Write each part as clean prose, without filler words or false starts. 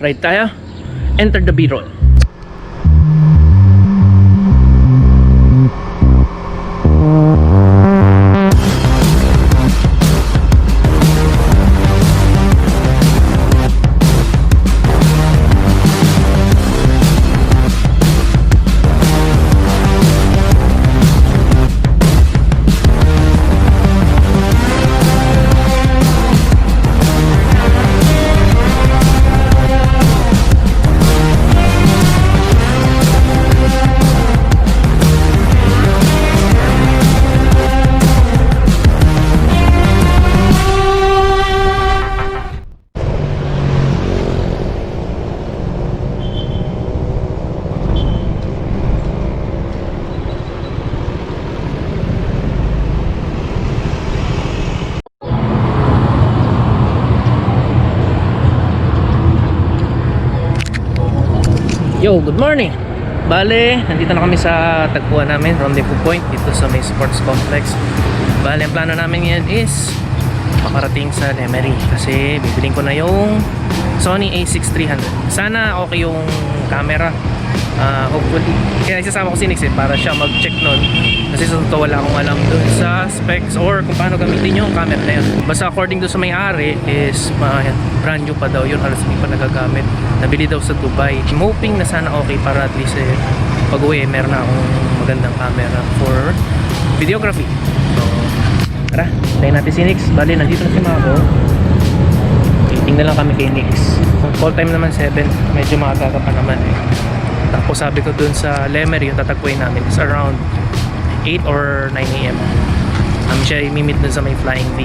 Ride tayo. Enter the B-roll. Yo, good morning! Bale, nandito na kami sa tagpuan namin, rendezvous point dito sa may sports complex. Bale, ang plano namin ngayon is makarating sa Lemery kasi bibiling ko na yung Sony A6300. Sana okay yung camera, hopefully. Kaya isasama ko si Nix para siya mag-check nun kasi sa totoo wala akong alam dun sa specs or kung paano gamitin yung camera na yun. Basta according doon sa may-ari is brand new pa daw yun, halos hindi pa nagagamit. Nabili daw sa Dubai. I'm hoping na sana okay para at least pag uwi meron na akong magandang camera for videography. So tara, tayo natin si Nix. Bali, nandito na si Mako. Waiting na lang kami kay Nix. Call time naman 7, medyo maaga pa naman Tapos sabi ko dun sa Lemery, yung tatagpuin namin is around 8 or 9 AM. Siya imimit dun sa may Flying V.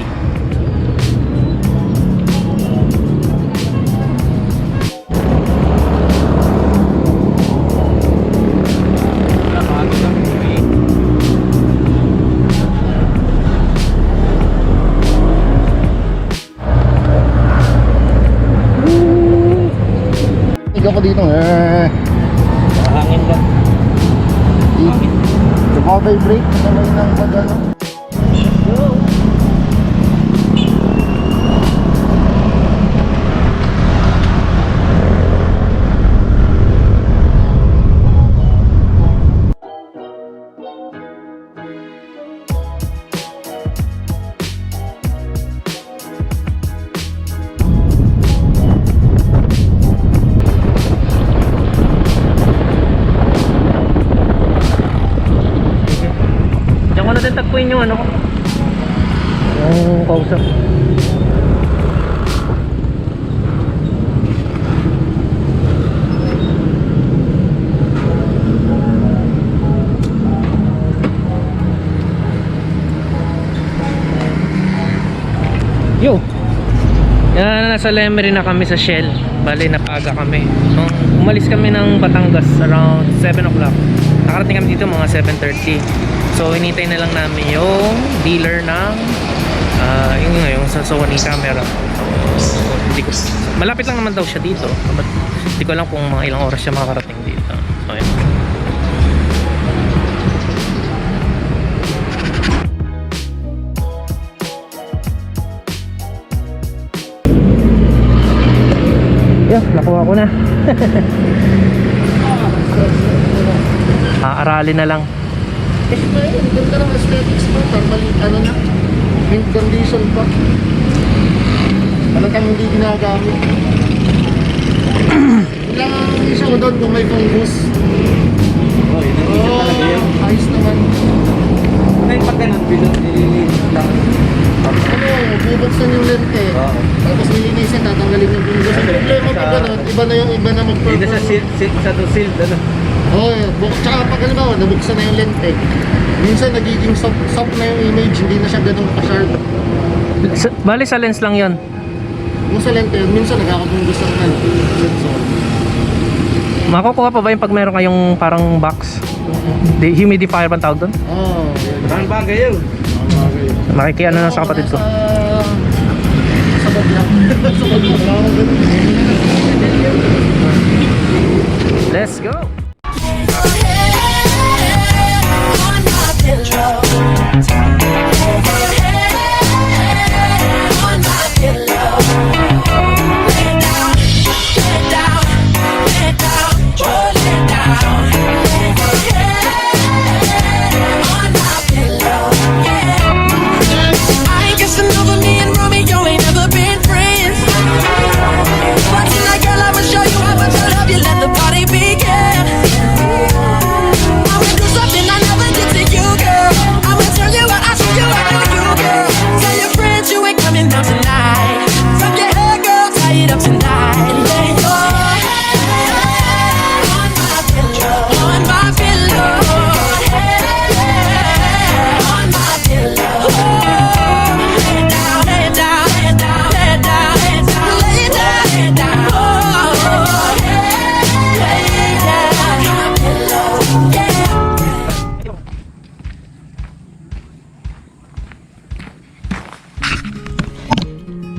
Ako dito Hangin ba? Hangin. Naka-vibrate naman ng pag-ano. Tagpuin yung ano ko, yung kausap. Yo, nasa Lemery na kami sa Shell. Bali, napaga kami nung umalis kami ng Batangas around 7 o'clock. Nakarating kami dito mga 7:30. So hinintay na lang namin yung dealer ng yung sa Sony camera. So, hindi ko, malapit lang naman daw siya dito, but hindi ko alam kung mga ilang oras siya makakarating dito. So yun. Yeah, nakuha ko na. Aaralin na lang. Ganda ng aesthetics mo. Normally, ano na, mint condition pa. Talagang hindi ginagamit. Ilang isa ko doon kung may fungus. Ayos naman. May pag ganun, nililinis lang. Bubuksan yung lente. Tapos nilinisin, tatanggalin yung fungus. Ang problema pag ganun, iba na mag-perform. Hindi sa to-sealed, ano? Tsaka pag halimbawa, nabuksan na yung lente. Minsan nagiging soft na yung image, hindi na siya ganun ka-sharp. Bali sa lens lang yon. Yung sa lente, minsan nagkakabunggus ng sensor. Makukuha pa ba yung pag meron kayong parang box? Humidifier ba tawag doon? Oo. Ang bagay yun. Makikiano na sa kapatid ko. Sa bagyak. Let's go! Lay down.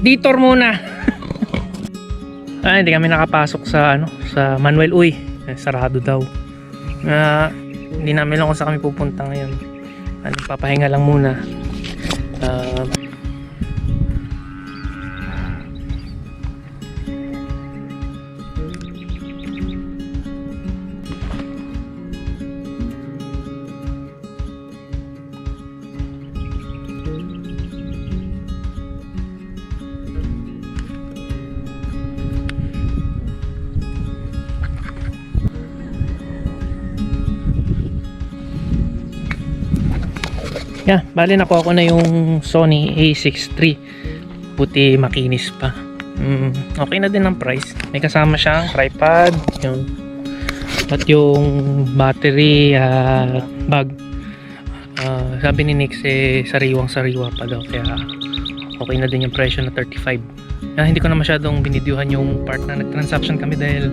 Detour muna. Hindi kami nakapasok sa sa Manuel Uy. Sarado daw. Hindi namin alam kung saan kami pupunta ngayon. Papahinga lang muna. Yeah, bali nakuha ko na yung Sony A6 III. Puti, makinis pa. Okay na din ang price. May kasama siyang tripod, at yung battery bag. Sabi ni Nix sariwang-sariwa pa daw, kaya okay na din yung presyo na 35. Hindi ko na masyadong binidyuhan yung part na nag-transaction kami dahil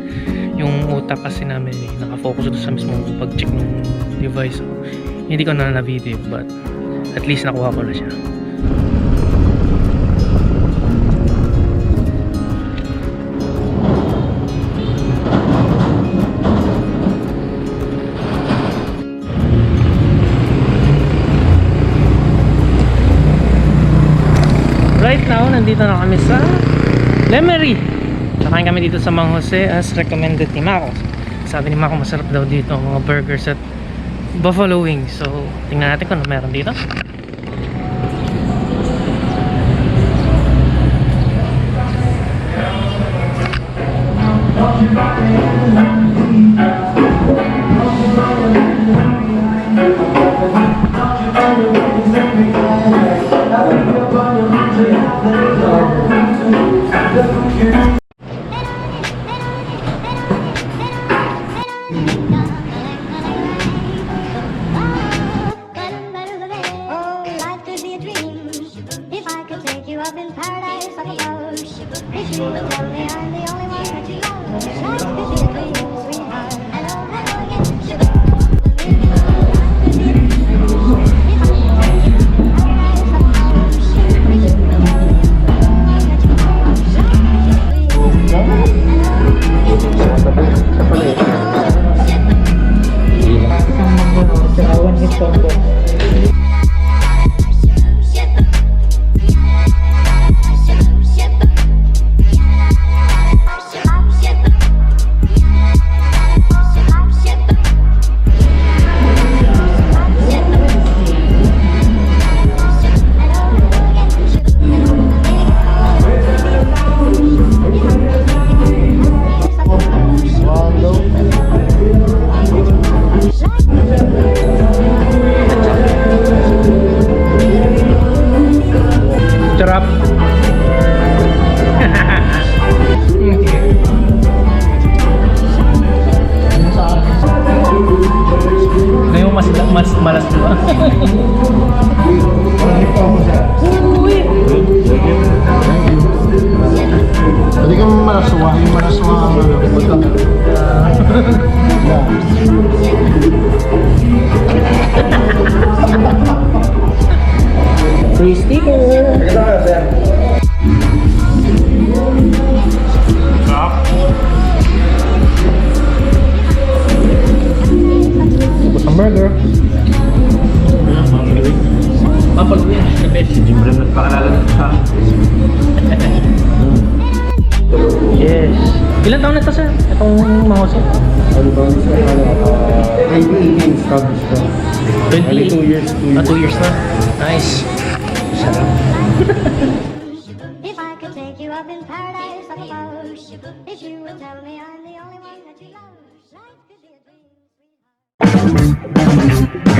yung utak kasi namin nakafocus doon sa mismong pag-check ng device. So, hindi ko na na-video, but at least nakuha ko na siya. Right now, nandito na kami sa Lemery. Nakain kami dito sa Mang Jose as recommended ni Mako. Sabi ni Mako masarap daw dito ang mga burgers at buffalo wings. So, tingnan natin kung ano meron dito. Sarap. Ngayon mas malas diba? Hindi ka malaswa, yung malaswa ang Free sticker. Ubus ang burger. Mapag-uwi. Si Jim Brim nagpakalala sa yes. Ilan taon na ito sir? Itong Mang Jose? Ano ba ang isa? 2018 established ka. 2 years. 2 years na. Nice. Sarap. If I could take you up in paradise like a rose, if you would tell me I'm the only one that you love, life could be a dream, sweetheart.